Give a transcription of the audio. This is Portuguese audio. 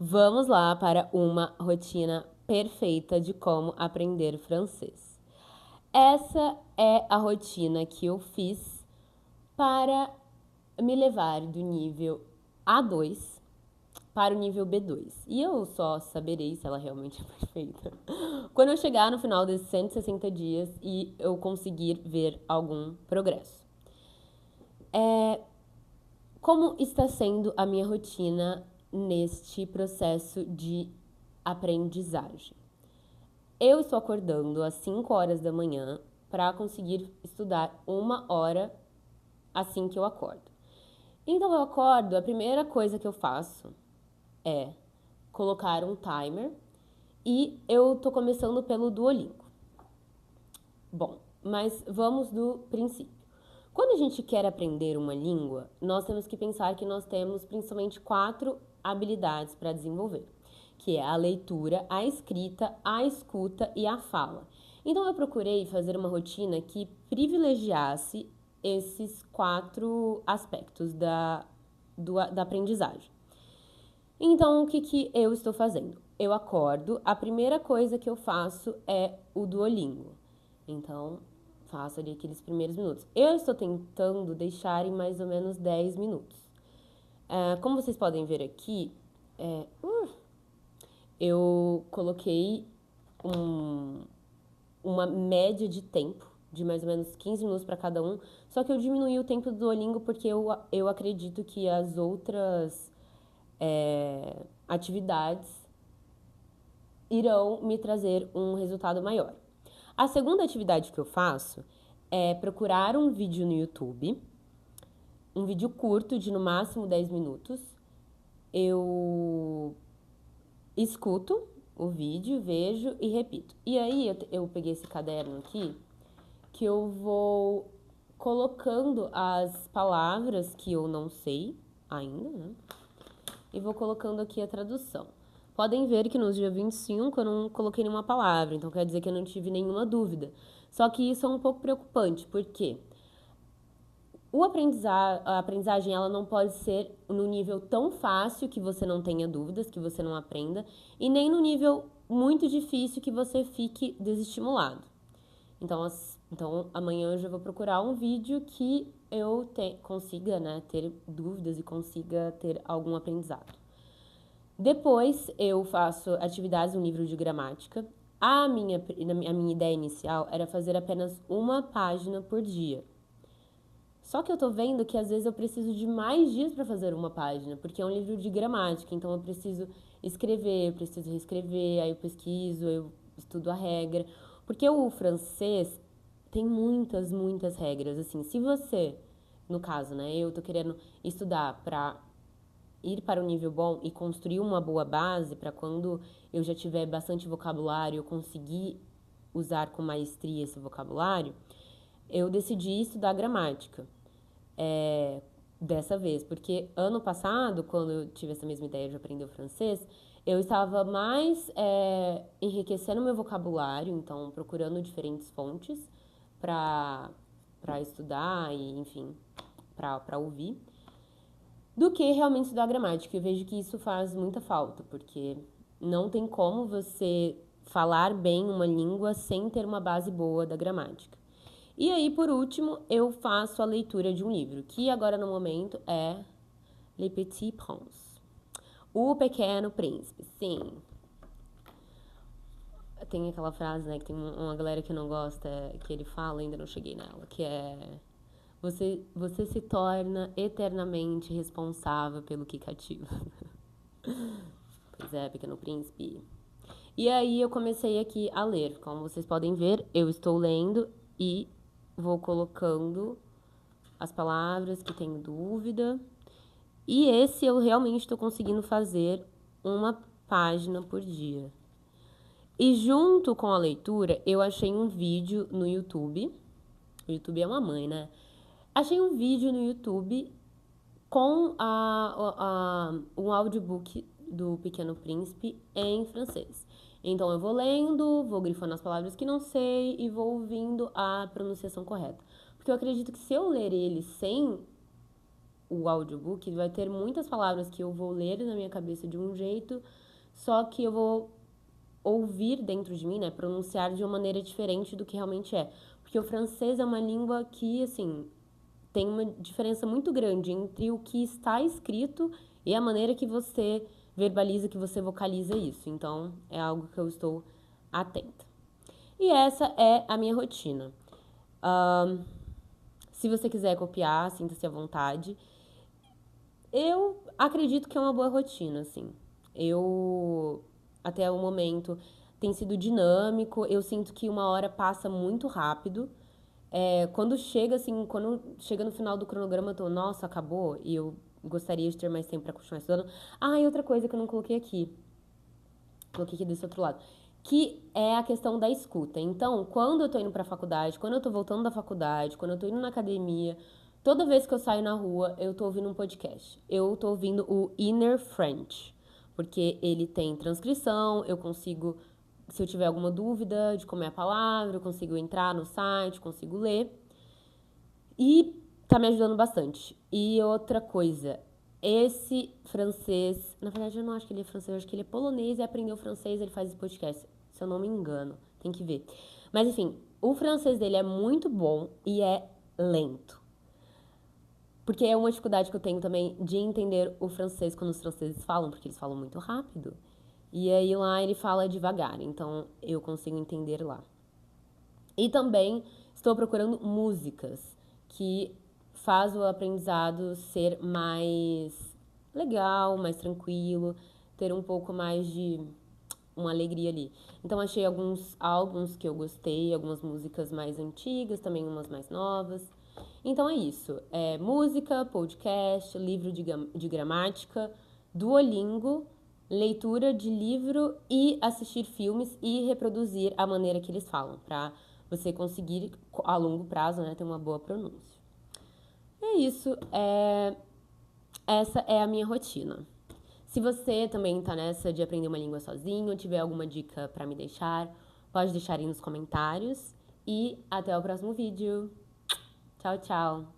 Vamos lá para uma rotina perfeita de como aprender francês. Essa é a rotina que eu fiz para me levar do nível A2 para o nível B2. E eu só saberei se ela realmente é perfeita quando eu chegar no final desses 160 dias e eu conseguir ver algum progresso. Como está sendo a minha rotina neste processo de aprendizagem? Eu estou acordando às 5 horas da manhã para conseguir estudar 1 hora assim que eu acordo. Então eu acordo, a primeira coisa que eu faço é colocar um timer e eu tô começando pelo Duolingo. Bom, mas vamos do princípio. Quando a gente quer aprender uma língua, nós temos que pensar que nós temos principalmente 4 habilidades para desenvolver, que é a leitura, a escrita, a escuta e a fala. Então eu procurei fazer uma rotina que privilegiasse esses 4 aspectos da aprendizagem. Então, o que eu estou fazendo? Eu acordo, a primeira coisa que eu faço é o Duolingo. Então, faço ali aqueles primeiros minutos. Eu estou tentando deixar em mais ou menos 10 minutos. Como vocês podem ver aqui, eu coloquei uma média de tempo de mais ou menos 15 minutos para cada um, só que eu diminuí o tempo do Duolingo porque eu acredito que as outras atividades irão me trazer um resultado maior. A segunda atividade que eu faço é procurar um vídeo no YouTube, um vídeo curto de no máximo 10 minutos. Eu escuto o vídeo, vejo e repito. E aí eu peguei esse caderno aqui que eu vou colocando as palavras que eu não sei ainda, né? E vou colocando aqui a tradução. Podem ver que no dia 25 eu não coloquei nenhuma palavra, então quer dizer que eu não tive nenhuma dúvida. Só que isso é um pouco preocupante, porque a aprendizagem ela não pode ser no nível tão fácil que você não tenha dúvidas, que você não aprenda, e nem no nível muito difícil que você fique desestimulado. Então amanhã eu já vou procurar um vídeo que eu consiga, né, ter dúvidas e consiga ter algum aprendizado. Depois eu faço atividades no livro de gramática. A minha ideia inicial era fazer apenas uma página por dia. Só que eu tô vendo que às vezes eu preciso de mais dias para fazer uma página, porque é um livro de gramática, então eu preciso escrever, eu preciso reescrever, aí eu pesquiso, eu estudo a regra. Porque o francês tem muitas regras. Assim, se você, no caso, né, eu tô querendo estudar para ir para um nível bom e construir uma boa base para quando eu já tiver bastante vocabulário, eu conseguir usar com maestria esse vocabulário, eu decidi estudar gramática. Dessa vez, porque ano passado, quando eu tive essa mesma ideia de aprender o francês, eu estava mais enriquecendo meu vocabulário, então procurando diferentes fontes para estudar e, enfim, para ouvir, do que realmente estudar gramática. Eu vejo que isso faz muita falta, porque não tem como você falar bem uma língua sem ter uma base boa da gramática. E aí, por último, eu faço a leitura de um livro, que agora no momento é Le Petit Prince. O Pequeno Príncipe, sim. Tem aquela frase, né, que tem uma galera que não gosta, que ele fala, ainda não cheguei nela, que é... Você se torna eternamente responsável pelo que cativa. Pois é, Pequeno Príncipe. E aí eu comecei aqui a ler. Como vocês podem ver, eu estou lendo e vou colocando as palavras que tenho dúvida. E esse eu realmente estou conseguindo fazer uma página por dia. E junto com a leitura, eu achei um vídeo no YouTube. O YouTube é uma mãe, né? Achei um vídeo no YouTube com um audiobook do Pequeno Príncipe em francês. Então eu vou lendo, vou grifando as palavras que não sei e vou ouvindo a pronunciação correta. Porque eu acredito que se eu ler ele sem o audiobook, vai ter muitas palavras que eu vou ler na minha cabeça de um jeito, só que eu vou ouvir dentro de mim, né, pronunciar de uma maneira diferente do que realmente é. Porque o francês é uma língua que, assim, tem uma diferença muito grande entre o que está escrito e a maneira que você verbaliza, que você vocaliza isso. Então, é algo que eu estou atenta. E essa é a minha rotina. Se você quiser copiar, sinta-se à vontade. Eu acredito que é uma boa rotina, assim. Eu, até o momento, tem sido dinâmico. Eu sinto que uma hora passa muito rápido. Quando chega, assim, quando chega no final do cronograma, eu tô, nossa, acabou. E eu gostaria de ter mais tempo pra continuar estudando. Ah, e outra coisa que eu não coloquei aqui. Coloquei aqui desse outro lado. Que é a questão da escuta. Então, quando eu tô indo pra faculdade, quando eu tô voltando da faculdade, quando eu tô indo na academia, toda vez que eu saio na rua, eu tô ouvindo um podcast. Eu tô ouvindo o Inner French, porque ele tem transcrição, eu consigo, se eu tiver alguma dúvida de como é a palavra, eu consigo entrar no site, consigo ler. E tá me ajudando bastante. E outra coisa, esse francês, na verdade eu não acho que ele é francês, eu acho que ele é polonês e aprendeu francês, ele faz esse podcast, se eu não me engano, tem que ver. Mas enfim, o francês dele é muito bom e é lento. Porque é uma dificuldade que eu tenho também de entender o francês quando os franceses falam, porque eles falam muito rápido. E aí lá ele fala devagar, então eu consigo entender lá. E também estou procurando músicas que faz o aprendizado ser mais legal, mais tranquilo, ter um pouco mais de uma alegria ali. Então achei alguns álbuns que eu gostei, algumas músicas mais antigas, também umas mais novas. Então é isso. É música, podcast, livro de gramática, Duolingo, leitura de livro e assistir filmes e reproduzir a maneira que eles falam, para você conseguir, a longo prazo, né, ter uma boa pronúncia. É isso. Essa é a minha rotina. Se você também tá nessa de aprender uma língua sozinho, tiver alguma dica para me deixar, pode deixar aí nos comentários. E até o próximo vídeo. Tchau, tchau!